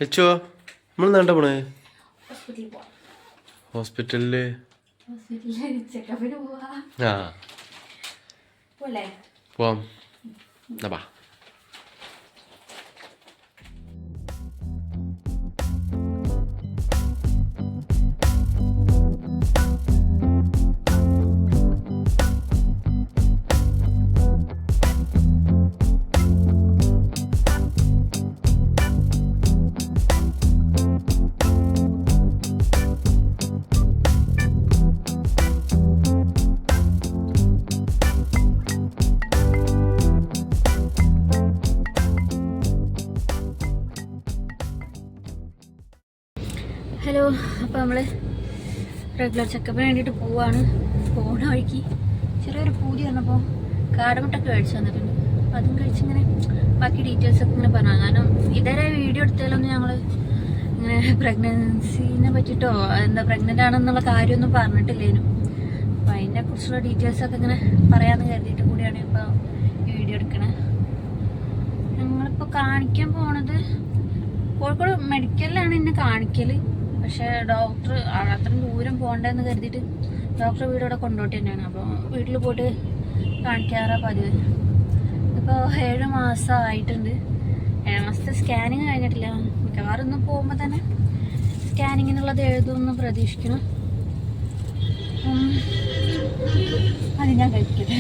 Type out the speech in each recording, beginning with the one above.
വെച്ചോ നമ്മൾ നേണ്ട പോണേ ഹോസ്പിറ്റലില് ആ പോവാം എന്നാ ബാ. ഹലോ, അപ്പോൾ നമ്മൾ റെഗുലർ ചെക്കപ്പിന് വേണ്ടിയിട്ട് പോവാണ്. പോണ വഴിക്ക് ചെറിയൊരു പൂതി വന്നപ്പോൾ കാടമുട്ടൊക്കെ കഴിച്ചു തന്നിട്ടുണ്ട്. അപ്പോൾ അതും കഴിച്ചിങ്ങനെ ബാക്കി ഡീറ്റെയിൽസൊക്കെ ഇങ്ങനെ പറഞ്ഞു. കാരണം ഇതുവരെ വീഡിയോ എടുത്താലൊന്നും ഞങ്ങൾ ഇങ്ങനെ പ്രഗ്നൻസിനെ പറ്റിയിട്ടോ എന്താ പ്രഗ്നൻ്റ് ആണെന്നുള്ള കാര്യമൊന്നും പറഞ്ഞിട്ടില്ലേനു. അപ്പോൾ അതിനെക്കുറിച്ചുള്ള ഡീറ്റെയിൽസൊക്കെ ഇങ്ങനെ പറയാമെന്ന് കരുതിയിട്ട് കൂടിയാണ് ഇപ്പോൾ ഈ വീഡിയോ എടുക്കണത്. ഞങ്ങളിപ്പോൾ കാണിക്കാൻ പോണത് കോഴിക്കോട് മെഡിക്കലിലാണ് എന്നെ കാണിക്കൽ. പക്ഷേ ഡോക്ടർ അത്രയും ദൂരം പോകണ്ടെന്ന് കരുതിയിട്ട് ഡോക്ടർ വീടവിടെ കൊണ്ടുപോയിട്ട് തന്നെയാണ്. അപ്പോൾ വീട്ടിൽ പോയിട്ട് കാണിക്കാറാണ് പതിവ്. ഇപ്പോൾ 7 മാസം ആയിട്ടുണ്ട്. 7 മാസത്തെ സ്കാനിങ് കഴിഞ്ഞിട്ടില്ല. മിക്കവാറും ഇന്ന് പോകുമ്പോൾ തന്നെ സ്കാനിങ്ങിനുള്ളത് എഴുതുമെന്ന് പ്രതീക്ഷിക്കണം. അത് ഞാൻ കഴിക്കട്ടെ.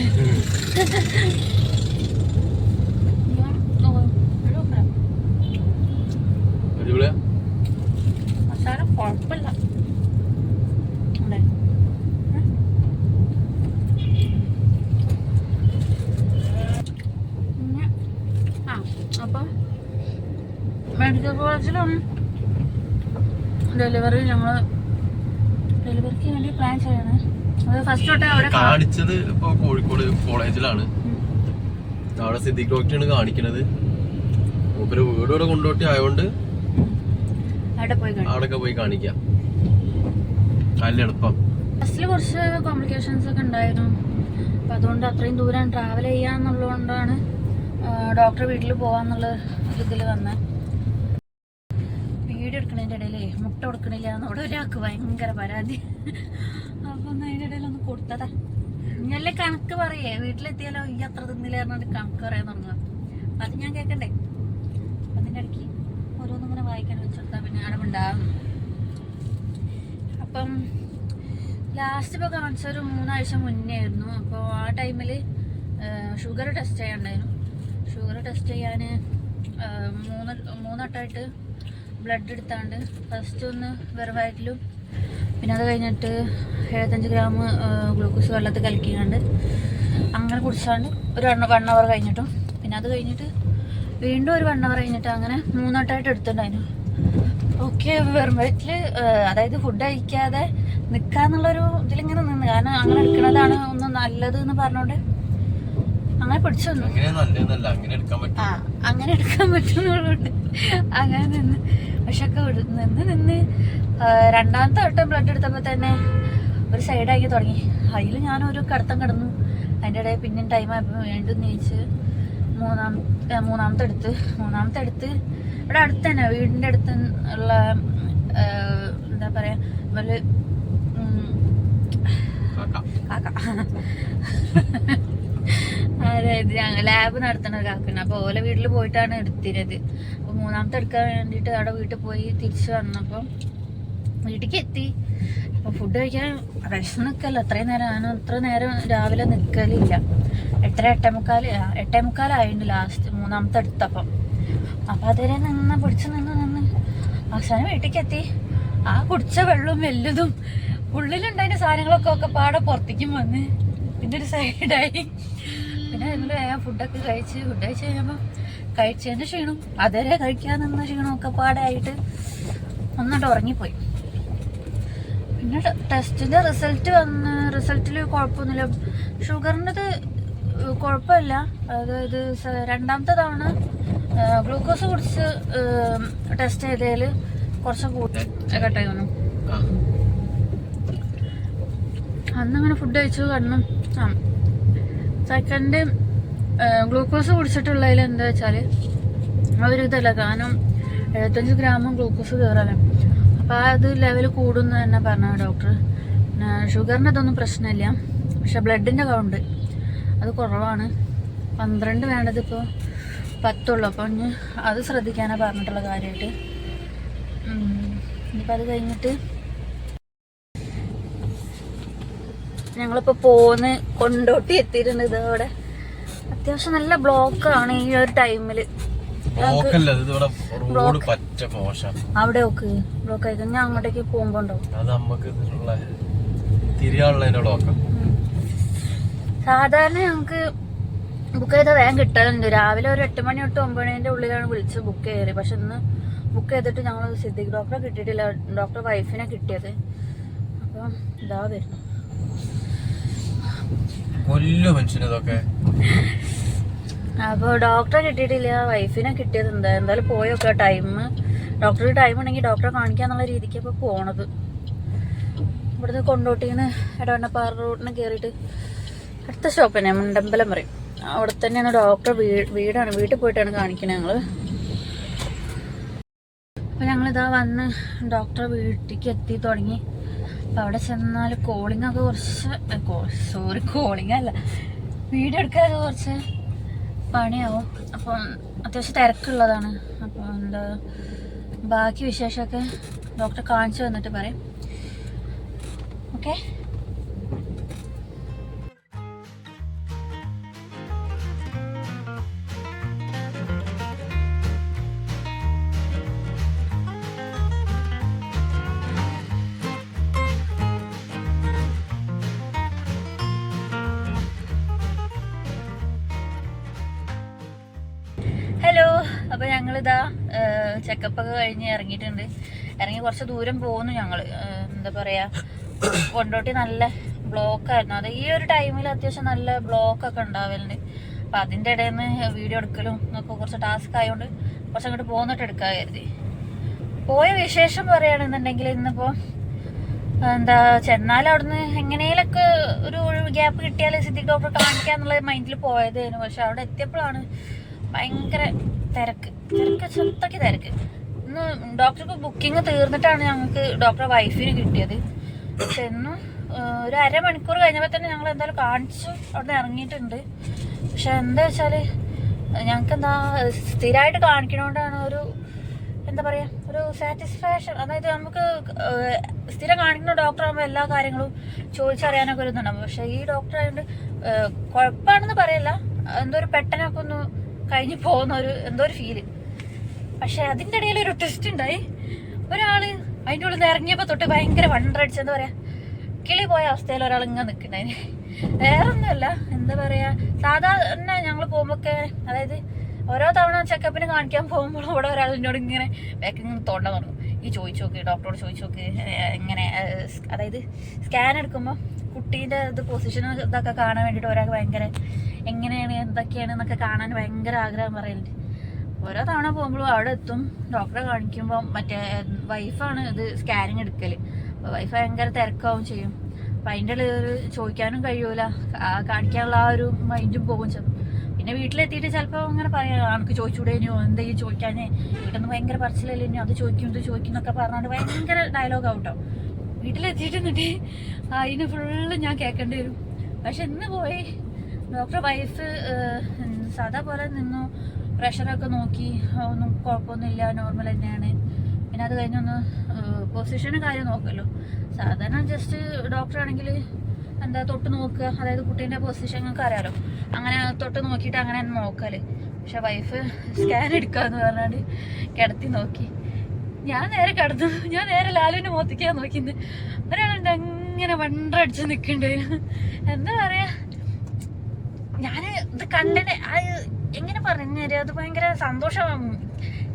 മസാല കുഴപ്പമില്ല. അപ്പം മെഡിക്കൽ കോളേജിലാണ് ഡെലിവറി. ഞങ്ങൾ ഡെലിവറിക്ക് വേണ്ടി പ്ലാൻ ചെയ്യണേ. അത് ഫസ്റ്റ് തൊട്ടേ അവിടെ കാണിച്ചത് ഇപ്പൊ കോഴിക്കോട് കോളേജിലാണ്. അവിടെ സിദ്ദിഖ് ഡോക്ടറാണ് കാണിക്കുന്നത്. മൂപ്പര് വീടോടെ കൊണ്ടോട്ടി ആയതുകൊണ്ട് അവിടെ പോയി കാണിക്കാം. നല്ല എളുപ്പം. ഫസ്റ്റിൽ കുറച്ച് കോംപ്ലിക്കേഷൻസ് ഒക്കെ ഉണ്ടായിരുന്നു. അപ്പം അതുകൊണ്ട് അത്രയും ദൂരം ട്രാവൽ ചെയ്യാന്നുള്ളതുകൊണ്ടാണ് ഡോക്ടറെ വീട്ടിൽ പോവാന്നുള്ള ഇതിൽ വന്നത്. വീഡിയോ എടുക്കണതിൻ്റെ ഇടയിലേ മുട്ട കൊടുക്കണില്ല എന്നവിടെ ഒരാൾക്ക് ഭയങ്കര പരാതി. അപ്പം അതിൻ്റെ ഇടയിലൊന്ന് കൊടുത്തതാ. ഇങ്ങനല്ലേ കണക്ക് പറയേ, വീട്ടിലെത്തിയാലോ ഈ അത്ര തിന്നില്ല പറഞ്ഞിട്ട് കണക്ക് പറയാൻ തുടങ്ങുക. അപ്പം അത് ഞാൻ കേൾക്കണ്ടേ. അതിൻ്റെ ഇടയ്ക്ക് ഓരോന്നും ഇങ്ങനെ വായിക്കാൻ വെച്ചെടുത്താൽ പിന്നെ അവിടെ ഉണ്ടാകും. അപ്പം ലാസ്റ്റ് ഇപ്പോൾ കാണിച്ചൊരു 3 ആഴ്ച മുന്നേ ആയിരുന്നു. അപ്പോൾ ആ ടൈമിൽ ഷുഗർ ടെസ്റ്റ് ചെയ്യാനുണ്ടായിരുന്നു. ഷുഗർ ടെസ്റ്റ് ചെയ്യാൻ 3 വട്ടമായിട്ട് ബ്ലഡ് എടുത്താണ്ട് ഫസ്റ്റ് ഒന്ന് വെറും വയറ്റിലും, പിന്നെ അത് കഴിഞ്ഞിട്ട് 75 ഗ്രാം ഗ്ലൂക്കോസ് വെള്ളത്തിൽ കലക്കിയാണ്ട് അങ്ങനെ കുടിച്ചാണ്ട് ഒരു 1 അവർ കഴിഞ്ഞിട്ടും, പിന്നെ അത് കഴിഞ്ഞിട്ട് വീണ്ടും ഒരു 1 അവർ കഴിഞ്ഞിട്ട് അങ്ങനെ 3 വട്ടമായിട്ട് എടുത്തിട്ടുണ്ടായിരുന്നു. ഓക്കെ, വെറും വയറ്റിൽ അതായത് ഫുഡ് കഴിക്കാതെ നിൽക്കാന്നുള്ളൊരു ഇതിലിങ്ങനെ നിന്ന്. കാരണം അങ്ങനെ എടുക്കണതാണ് ഒന്ന് നല്ലത് എന്ന് പറഞ്ഞോണ്ട് അങ്ങനെ പിടിച്ചു വന്നു. അങ്ങനെ എടുക്കാൻ പറ്റുന്നുള്ളൂണ്ട് അങ്ങനെ നിന്ന്. പക്ഷെ ഒക്കെ നിന്ന് 2ാമത്തെ വട്ടം ബ്ലഡ് എടുത്തപ്പോൾ തന്നെ ഒരു സൈഡാക്കി തുടങ്ങി. അതിൽ ഞാനൊരു കിടത്തം കിടന്നു. അതിൻ്റെ ഇടയിൽ പിന്നെ ടൈമായപ്പോൾ വീണ്ടും നീച്ച് മൂന്നാമത്തെ എടുത്ത് ഇവിടെ അടുത്ത് തന്നെ വീടിൻ്റെ അടുത്ത് ഉള്ള എന്താ പറയാ വലിയ കാക്ക, അതായത് ഞങ്ങൾ ലാബ് നടത്തണ കാക്കണ്. അപ്പോൾ ഓലെ വീട്ടിൽ പോയിട്ടാണ് എടുത്തിരുന്നത്. അപ്പോൾ 3ാമത്തെ എടുക്കാൻ വേണ്ടിയിട്ട് അവിടെ വീട്ടിൽ പോയി തിരിച്ചു വന്നപ്പോൾ വീട്ടിലേക്ക് എത്തി. അപ്പോൾ ഫുഡ് കഴിക്കാൻ വിഷം നിൽക്കല്ല. അത്രയും നേരം ഞാൻ അത്ര നേരം രാവിലെ നിൽക്കലില്ല. 8:45 ആയിട്ടുണ്ട് ലാസ്റ്റ് 3ാമത്തെ എടുത്തപ്പം. അപ്പം അതുവരെ പിടിച്ച് നിന്ന് അവസാനം വീട്ടിലേക്ക് എത്തി. ആ കുടിച്ച വെള്ളവും വലുതും ഉള്ളിലുണ്ടായിരുന്ന സാധനങ്ങളൊക്കെ പാടെ പുറത്തേക്കും വന്ന് പിന്നെ ഒരു സൈഡായി. പിന്നെ അതിൽ ഫുഡൊക്കെ കഴിച്ച് കഴിഞ്ഞപ്പോൾ കഴിച്ചതിൻ്റെ ക്ഷീണം, അതുവരെ കഴിക്കാൻ നിന്ന ക്ഷീണമൊക്കെ പാടായിട്ട് ഒന്നിട്ട് ഉറങ്ങിപ്പോയി. പിന്നെ ടെസ്റ്റിൻ്റെ റിസൾട്ടിൽ കുഴപ്പമൊന്നുമില്ല. ഷുഗറിൻ്റെത് കുഴപ്പമില്ല. അതായത് 2ാമത്തെ തവണ ഗ്ലൂക്കോസ് കുടിച്ച് ടെസ്റ്റ് ചെയ്തതിൽ കുറച്ച് കട്ടായി വന്നു. അന്നങ്ങനെ ഫുഡ് കഴിച്ചു കണ്ണു. സെക്കൻഡ് ഗ്ലൂക്കോസ് കുടിച്ചിട്ടുള്ളതിൽ എന്താ വെച്ചാൽ അതൊരു ഇതല്ല. കാരണം 75 ഗ്രാമും ഗ്ലൂക്കോസ് കയറാനും. അപ്പോൾ അത് ലെവൽ കൂടുമെന്ന് തന്നെ പറഞ്ഞു ഡോക്ടർ. പിന്നെ ഷുഗറിൻ്റെ അതൊന്നും പ്രശ്നമില്ല, പക്ഷെ ബ്ലഡിൻ്റെ കൗണ്ട് അത് കുറവാണ്. 12 വേണ്ടത് ഇപ്പോൾ 10 ഉള്ളൂ. അപ്പോൾ ഇനി അത് ശ്രദ്ധിക്കാനാണ് പറഞ്ഞിട്ടുള്ള കാര്യമായിട്ട്. ഇനിയിപ്പോൾ അത് കഴിഞ്ഞിട്ട് ഞങ്ങളിപ്പോൾ പോന്ന് കൊണ്ടോട്ടി എത്തിയിട്ടുണ്ട്. ഇതോടെ അത്യാവശ്യം നല്ല ബ്ലോക്കാണ് ഈ ഒരു ടൈമിൽ. അവിടെ ഒക്കെ ബ്ലോക്ക് ആയി ഞാൻ അങ്ങോട്ടേക്ക് പോകുമ്പോ ഉണ്ടാവും. സാധാരണ ഞങ്ങക്ക് ബുക്ക് ചെയ്താൽ വേഗം കിട്ടാറുണ്ട്. രാവിലെ ഒരു 8 മണി തൊട്ട് 9 മണിന്റെ ഉള്ളിലാണ് വിളിച്ച് ബുക്ക് ചെയ്തത്. പക്ഷെ ഇന്ന് ബുക്ക് ചെയ്തിട്ട് ഞങ്ങൾ സിദ്ദിഖ് ഡോക്ടറെ കിട്ടിയിട്ടില്ല, ഡോക്ടർ വൈഫിനെ കിട്ടിയത്. അപ്പം ഇതാ വരുന്നു മനുഷ്യനതൊക്കെ. അപ്പോൾ ഡോക്ടറെ കിട്ടിയിട്ടില്ല, വൈഫിനെ കിട്ടിയത്. എന്തായാലും പോയൊക്കെ ടൈം ഡോക്ടർക്ക് ടൈം ഉണ്ടെങ്കിൽ ഡോക്ടറെ കാണിക്കാന്നുള്ള രീതിക്ക് ഇപ്പോൾ പോണത്. ഇവിടുന്ന് കൊണ്ടോട്ടിന്ന് എടവണ്ണപ്പാറ റോഡിന് കയറിയിട്ട് അടുത്ത സ്റ്റോപ്പ് തന്നെ മുണ്ടമ്പലം പറയും. അവിടെ തന്നെയാണ് ഡോക്ടർ വീടാണ്. വീട്ടിൽ പോയിട്ടാണ് കാണിക്കുന്നത് ഞങ്ങൾ. അപ്പോൾ ഞങ്ങളിതാ വന്ന് ഡോക്ടറെ വീട്ടിലേക്ക് എത്തി തുടങ്ങി. അപ്പോൾ അവിടെ ചെന്നാൽ കോളിംഗ് ഒക്കെ കുറച്ച് കോളിംഗ് അല്ല, വീഡിയോ എടുക്കാനൊക്കെ കുറച്ച് പണിയാവും. അപ്പം അത്യാവശ്യം തിരക്കുള്ളതാണ്. അപ്പോൾ എന്താ ബാക്കി വിശേഷമൊക്കെ ഡോക്ടറെ കാണിച്ചു വന്നിട്ട് പറയും. ഓക്കെ. ഹലോ. അപ്പോൾ ഞങ്ങളിതാ ചെക്കപ്പൊക്കെ കഴിഞ്ഞ് ഇറങ്ങിയിട്ടുണ്ട്. ഇറങ്ങി കുറച്ച് ദൂരം പോകുന്നു ഞങ്ങൾ. എന്താ പറയുക, കൊണ്ടോട്ടി നല്ല ബ്ലോക്കായിരുന്നു. അത് ഈ ഒരു ടൈമിൽ അത്യാവശ്യം നല്ല ബ്ലോക്കൊക്കെ ഉണ്ടാവലുണ്ട്. അപ്പം അതിൻ്റെ ഇടയിൽ നിന്ന് വീഡിയോ എടുക്കലും ഒക്കെ കുറച്ച് ടാസ്ക് ആയതുകൊണ്ട് കുറച്ച് അങ്ങോട്ട് പോന്നിട്ട് എടുക്കാൻ കരുതി. പോയ വിശേഷം പറയുകയാണെന്നുണ്ടെങ്കിൽ ഇന്നിപ്പോൾ എന്താ ചെന്നാൽ അവിടുന്ന് എങ്ങനെയൊക്കെ ഒരു ഗ്യാപ്പ് കിട്ടിയാൽ സിദ്ദിഖ് ഡോക്ടറെ കാണിക്കാന്നുള്ള മൈൻഡിൽ പോയതായിരുന്നു. പക്ഷെ അവിടെ എത്തിയപ്പോഴാണ് ഭയങ്കര തിരക്ക് ചെത്തക്ക് തിരക്ക്. ഇന്ന് ഡോക്ടർക്ക് ബുക്കിംഗ് തീർന്നിട്ടാണ് ഞങ്ങൾക്ക് ഡോക്ടറെ വൈഫിന് കിട്ടിയത്. പക്ഷെ ഇന്നും ഒരു അരമണിക്കൂർ കഴിഞ്ഞപ്പോൾ തന്നെ ഞങ്ങൾ എന്തായാലും കാണിച്ചു അവിടെ ഇറങ്ങിയിട്ടുണ്ട്. പക്ഷെ എന്താ വെച്ചാൽ ഞങ്ങൾക്ക് എന്താ സ്ഥിരമായിട്ട് കാണിക്കണോണ്ടാണ് ഒരു എന്താ പറയുക ഒരു സാറ്റിസ്ഫാക്ഷൻ. അതായത് നമുക്ക് സ്ഥിരം കാണിക്കുന്ന ഡോക്ടറാകുമ്പോൾ എല്ലാ കാര്യങ്ങളും ചോദിച്ചറിയാനൊക്കെ ഒരു ഇതുണ്ടാവും. പക്ഷെ ഈ ഡോക്ടർ ആയതുകൊണ്ട് കുഴപ്പമാണെന്ന് പറയല്ല, എന്തോ ഒരു പെട്ടെന്നൊക്കെ ഒന്ന് കഴിഞ്ഞ് പോകുന്ന ഒരു എന്തോ ഒരു ഫീല്. പക്ഷെ അതിൻ്റെ ഇടയിൽ ഒരു ടെസ്റ്റ് ഉണ്ടായി. ഒരാൾ അതിൻ്റെ ഉള്ളിൽ നിന്ന് ഇറങ്ങിയപ്പോൾ തൊട്ട് ഭയങ്കര വണ്ടടിച്ച് എന്താ പറയുക കിളി പോയ അവസ്ഥയിൽ ഒരാൾ ഇങ്ങനെ നിൽക്കണ്ടായിന്. വേറെ ഒന്നുമല്ല, എന്താ പറയുക സാധാരണ ഞങ്ങൾ പോകുമ്പോഴൊക്കെ അതായത് ഓരോ തവണ ചെക്കപ്പിന് കാണിക്കാൻ പോകുമ്പോൾ ഇവിടെ ഒരാളിനോട് ഇങ്ങനെ ബാക്കിൽ തോണ്ട തുടങ്ങും. ഈ ചോദിച്ചു നോക്ക്, ഡോക്ടറോട് ചോദിച്ചു നോക്ക് എങ്ങനെ, അതായത് സ്കാൻ എടുക്കുമ്പോൾ കുട്ടീൻ്റെ ഇത് പൊസിഷൻ ഇതൊക്കെ കാണാൻ വേണ്ടിയിട്ട് ഒരാൾക്ക് ഭയങ്കര എങ്ങനെയാണ് എന്തൊക്കെയാണ് എന്നൊക്കെ കാണാൻ ഭയങ്കര ആഗ്രഹം പറയലുണ്ട്. ഓരോ തവണ പോകുമ്പോഴും അവിടെ എത്തും ഡോക്ടറെ കാണിക്കുമ്പോൾ മറ്റേ വൈഫാണ് ഇത് സ്കാനിങ് എടുക്കൽ. അപ്പോൾ വൈഫ് ഭയങ്കര തിരക്കാവും ചെയ്യും. അപ്പം അതിൻ്റെ ഉള്ളിൽ ചോദിക്കാനും കഴിയൂല, കാണിക്കാനുള്ള ആ ഒരു മൈൻഡും പോകും. പിന്നെ വീട്ടിലെത്തിയിട്ട് ചിലപ്പോൾ അങ്ങനെ പറയാം ആൾക്ക് ചോദിച്ചുകൂടേനോ എന്തെങ്കിലും ചോദിക്കാനേ, വീട്ടിൽ നിന്ന് ഭയങ്കര പറച്ചിലല്ലേ ഇനി അത് ചോദിക്കും ഇത് ചോദിക്കും എന്നൊക്കെ പറഞ്ഞാൽ ഭയങ്കര ഡയലോഗ് ആവട്ടോ. വീട്ടിലെത്തിയിട്ട് എന്നിട്ട് അതിന് ഫുള്ള് ഞാൻ കേൾക്കേണ്ടി വരും. പക്ഷെ ഇന്ന് പോയി ഡോക്ടർ വൈഫ് സാധാ പോലെ നിന്നു, പ്രഷറൊക്കെ നോക്കി, ഒന്നും കുഴപ്പമൊന്നുമില്ല, നോർമൽ തന്നെയാണ്. പിന്നെ അത് കഴിഞ്ഞൊന്ന് പൊസിഷനും കാര്യം നോക്കുമല്ലോ. സാധാരണ ജസ്റ്റ് ഡോക്ടറാണെങ്കിൽ എന്താ തൊട്ട് നോക്കുക, അതായത് കുട്ടീൻ്റെ പൊസിഷൻ നിങ്ങൾക്ക് അറിയാലോ, അങ്ങനെ തൊട്ട് നോക്കിയിട്ട് അങ്ങനെ നോക്കല്. പക്ഷെ വൈഫ് സ്കാൻ എടുക്കാന്ന് പറഞ്ഞാൽ കിടത്തി നോക്കി. ഞാൻ നേരെ കിടന്നു, ഞാൻ നേരെ ലാലുവിൻ്റെ മുഖത്തേക്കാണ് നോക്കിയത്. ഒരാളുണ്ട് അങ്ങനെ വണ്ടടിച്ച് നിൽക്കണ്ടായിരുന്നു. എന്താ പറയാ, ഞാൻ ഇത് കണ്ടിന് എങ്ങനെ പറഞ്ഞുതരാം, അത് ഭയങ്കര സന്തോഷം.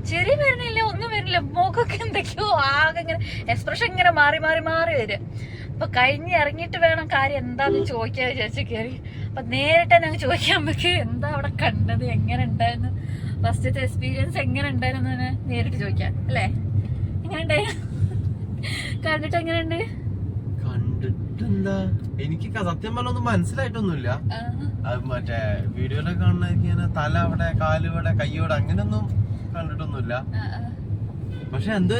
ചെറിയ വരണില്ല, ഒന്നും വരില്ല, മുഖമൊക്കെ എന്തൊക്കെയോ ആകെ ഇങ്ങനെ എക്സ്പ്രഷൻ ഇങ്ങനെ മാറി മാറി മാറി വരിക. അപ്പൊ കഴിഞ്ഞ് ഇറങ്ങിയിട്ട് വേണം കാര്യം എന്താന്ന് ചോദിക്കാൻ വിചാരിച്ച് കയറി. അപ്പൊ നേരിട്ട് ഞങ്ങൾക്ക് ചോദിക്കാൻ പറ്റി എന്താ അവിടെ കണ്ടത്, എങ്ങനെ ഉണ്ടായിരുന്നു, ഫസ്റ്റത്തെ എക്സ്പീരിയൻസ് എങ്ങനെ ഉണ്ടായിരുന്നു എന്ന് നേരിട്ട് ചോദിക്കാം അല്ലേ? എങ്ങനെ ഉണ്ടായിരുന്നു, കണ്ടിട്ട് എങ്ങനെയുണ്ട്? കണ്ടിട്ടെന്താ, എനിക്ക് സത്യം പറഞ്ഞൊന്നും മനസ്സിലായിട്ടൊന്നുമില്ല. മറ്റേ വീഡിയോയിലൊക്കെ കാണുന്ന തല അവിടെ, കാല് ഇവിടെ, കൈയോടെ അങ്ങനെയൊന്നും കണ്ടിട്ടൊന്നുമില്ല. പക്ഷെ എന്തോ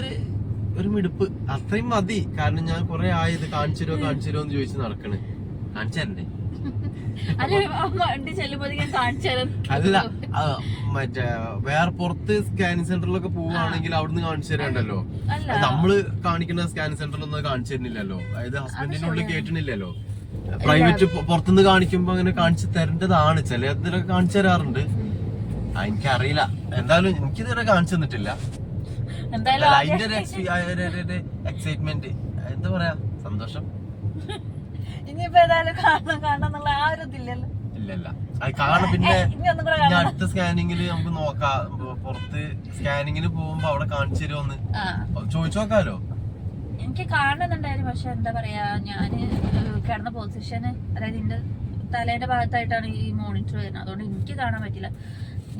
ഒരു മിടുപ്പ് അത്രയും മതി. കാരണം ഞാൻ കൊറേ ആയത് കാണിച്ചു തരുമോ എന്ന് ചോദിച്ച് നടക്കണ്. കാണിച്ചു തരണ്ടേ? അല്ല മറ്റേ വേറെ പുറത്ത് സ്കാനിങ് സെന്ററിലൊക്കെ പോവുകയാണെങ്കിൽ അവിടുന്ന് കാണിച്ചു തരണ്ടല്ലോ. നമ്മള് കാണിക്കുന്ന സ്കാനിങ് സെന്ററിലൊന്നും കാണിച്ചു തരുന്നില്ലല്ലോ. അതായത് ഹസ്ബൻഡിന്റെ ഉള്ളിൽ കേട്ടിട്ടില്ലല്ലോ. പ്രൈവറ്റ് പുറത്തുനിന്ന് കാണിക്കുമ്പോ അങ്ങനെ കാണിച്ചു തരേണ്ടതാണ്. ചിലതിലൊക്കെ കാണിച്ചു തരാറുണ്ട്. എനിക്കറിയില്ല, എന്തായാലും എനിക്കിതുവരെ കാണിച്ചു തന്നിട്ടില്ല. അതിന്റെ ഒരു എക്സൈറ്റ്മെന്റ്, എന്താ പറയാ, സന്തോഷം. ഇനിയിപ്പോ ഏതായാലും കാണാന്നുള്ള ആ ഒരു ഇതില്ലല്ലോ. ഇല്ലല്ല, അത് കാണും. പിന്നെ അടുത്ത സ്കാനിങ്ങില് നമുക്ക് നോക്കാം. പുറത്ത് സ്കാനിങ്ങിന് പോകുമ്പോ അവിടെ കാണിച്ചു തരുമോന്ന് ചോദിച്ചു നോക്കാലോ. എനിക്ക് കാണുന്നുണ്ടായിരുന്നു, പക്ഷെ എന്താ പറയാ, ഞാന് കിടന്ന പൊസിഷന്, അതായത് എന്റെ തലേന്റെ ഭാഗത്തായിട്ടാണ് ഈ മോണിറ്റർ വരുന്നത്. അതുകൊണ്ട് എനിക്ക് കാണാൻ പറ്റില്ല.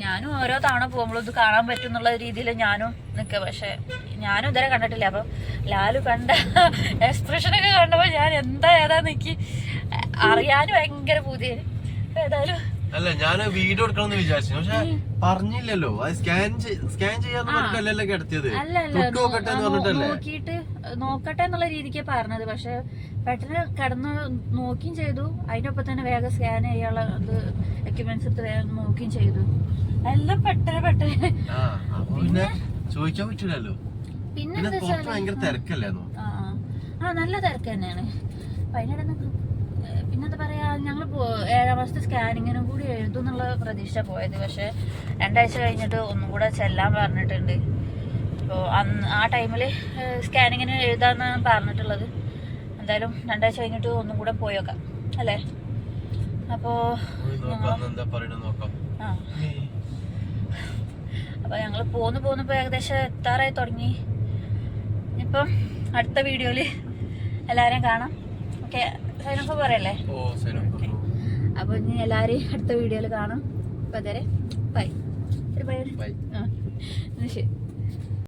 ഞാനും ഓരോ തവണ പോകുമ്പോഴും ഇത് കാണാൻ പറ്റും എന്നുള്ള രീതിയിൽ ഞാനും നിൽക്കുക. പക്ഷെ ഞാനും ഇതുവരെ കണ്ടിട്ടില്ല. അപ്പം ലാലു കണ്ട എക്സ്പ്രഷനൊക്കെ കണ്ടപ്പോൾ ഞാൻ എന്താ ഏതാന്ന് എനിക്ക് അറിയാനും ഭയങ്കര പുതിയ. ഏതായാലും അല്ല, ഞാൻ വീഡിയോ എടുക്കണമെന്ന് വിചാരിച്ചു, പക്ഷെ പറഞ്ഞില്ലല്ലോ. അത് സ്കാൻ ചെയ്യാൻ കിടത്തിയത്. നോക്കിയിട്ട് നോക്കട്ടെ എന്നുള്ള രീതിക്ക് പറഞ്ഞത്. പക്ഷെ പെട്ടെന്ന് കിടന്ന് നോക്കുകയും ചെയ്തു. അതിന്റെ ഒപ്പം തന്നെ വേഗം സ്കാൻ ചെയ്യാനുള്ള എക്യുപ്മെന്റ്സ് എടുത്ത് വേഗം നോക്കുകയും ചെയ്തു. എല്ലാം പെട്ടെന്ന് പിന്നെ ചോദിക്കാൻ പറ്റില്ലല്ലോ. പിന്നെ ഭയങ്കര തിരക്കല്ലേ? നല്ല തിരക്ക് തന്നെയാണ്. അപ്പൊ അതിനിടെ പിന്നെന്താ പറയാ, ഞങ്ങൾ 7ാം മാസത്തെ സ്കാനിങ്ങിനും കൂടി എഴുതും എന്നുള്ള പ്രതീക്ഷ പോയത്. പക്ഷെ 2 ആഴ്ച കഴിഞ്ഞിട്ട് ഒന്നും കൂടെ ചെല്ലാൻ പറഞ്ഞിട്ടുണ്ട്. അപ്പോൾ ആ ടൈമില് സ്കാനിങ്ങിന് എഴുതാന്നാണ് പറഞ്ഞിട്ടുള്ളത്. എന്തായാലും 2 ആഴ്ച കഴിഞ്ഞിട്ട് ഒന്നും കൂടെ പോയേക്കാം അല്ലേ? അപ്പോ ഞങ്ങൾ പോന്നിപ്പോ ഏകദേശം എത്താറായി തുടങ്ങി. ഇപ്പം അടുത്ത വീഡിയോയില് എല്ലാരെയും കാണാം. ഓക്കെ, സൈനൊക്കെ പറയല്ലേ? അപ്പൊ ഇനി എല്ലാരെയും അടുത്ത വീഡിയോയില് കാണാം. അപ്പൊ അതുവരെ ബൈ. ബൈ. ശരി.